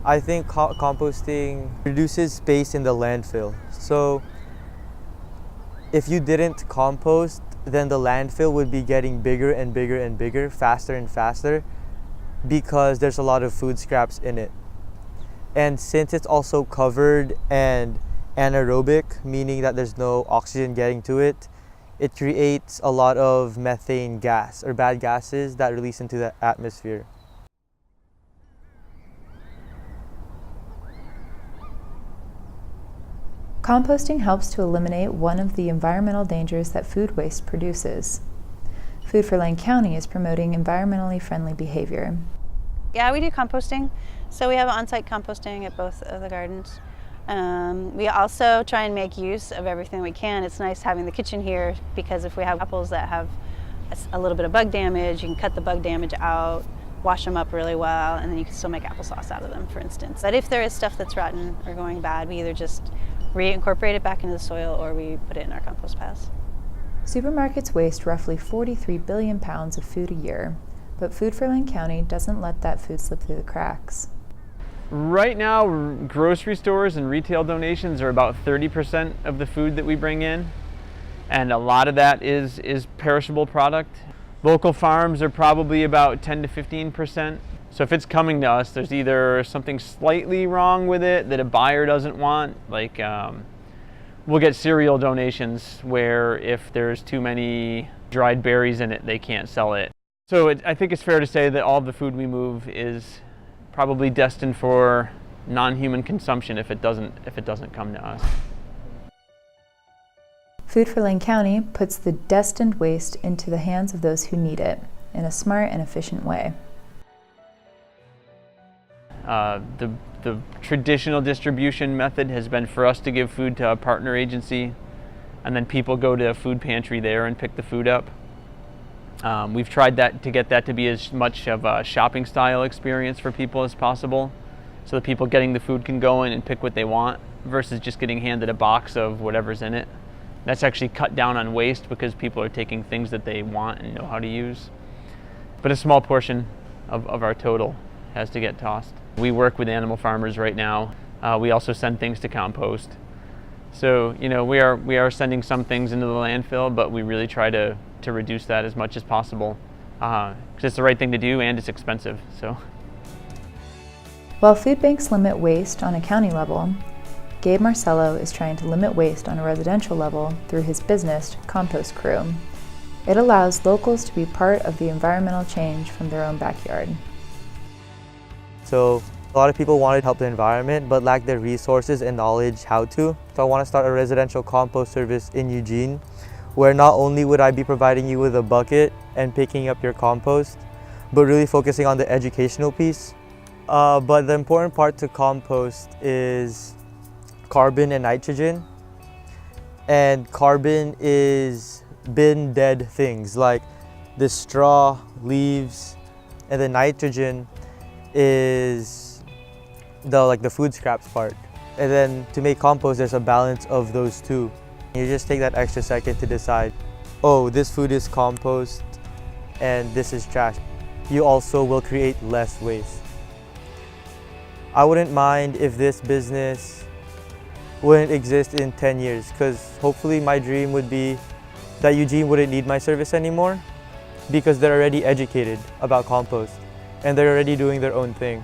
I think composting reduces space in the landfill. So if you didn't compost, then the landfill would be getting bigger and bigger and bigger, faster and faster, because there's a lot of food scraps in it. And since it's also covered and anaerobic, meaning that there's no oxygen getting to it, it creates a lot of methane gas or bad gases that release into the atmosphere. Composting helps to eliminate one of the environmental dangers that food waste produces. Food for Lane County is promoting environmentally friendly behavior. Yeah, we do composting. So we have on-site composting at both of the gardens. We also try and make use of everything we can. It's nice having the kitchen here because if we have apples that have a little bit of bug damage, you can cut the bug damage out, wash them up really well, and then you can still make applesauce out of them, for instance. But if there is stuff that's rotten or going bad, we either just reincorporate it back into the soil or we put it in our compost piles. Supermarkets waste roughly 43 billion pounds of food a year, but Food for Lane County doesn't let that food slip through the cracks. Right now, grocery stores and retail donations are about 30% of the food that we bring in, and a lot of that is perishable product. Local farms are probably about 10 to 15%. So if it's coming to us, there's either something slightly wrong with it that a buyer doesn't want, like we'll get cereal donations where if there's too many dried berries in it, they can't sell it. So I think it's fair to say that all the food we move is probably destined for non-human consumption if it doesn't come to us. Food for Lane County puts the destined waste into the hands of those who need it in a smart and efficient way. The traditional distribution method has been for us to give food to a partner agency, and then people go to a food pantry there and pick the food up. We've tried to get that to be as much of a shopping style experience for people as possible, so that people getting the food can go in and pick what they want versus just getting handed a box of whatever's in it. That's actually cut down on waste because people are taking things that they want and know how to use. But a small portion of our total has to get tossed. We work with animal farmers right now. We also send things to compost. So, you know, we are sending some things into the landfill, but we really try to reduce that as much as possible because it's the right thing to do and it's expensive. So, while food banks limit waste on a county level, Gabe Marcello is trying to limit waste on a residential level through his business, Compost Crew. It allows locals to be part of the environmental change from their own backyard. So a lot of people wanted to help the environment but lack the resources and knowledge how to. So I want to start a residential compost service in Eugene, where not only would I be providing you with a bucket and picking up your compost, but really focusing on the educational piece. But the important part to compost is carbon and nitrogen. And carbon is bin dead things like the straw, leaves, and the nitrogen is the food scraps part. And then to make compost, there's a balance of those two. You just take that extra second to decide, oh, this food is compost and this is trash. You also will create less waste. I wouldn't mind if this business wouldn't exist in 10 years, because hopefully my dream would be that Eugene wouldn't need my service anymore because they're already educated about compost and they're already doing their own thing.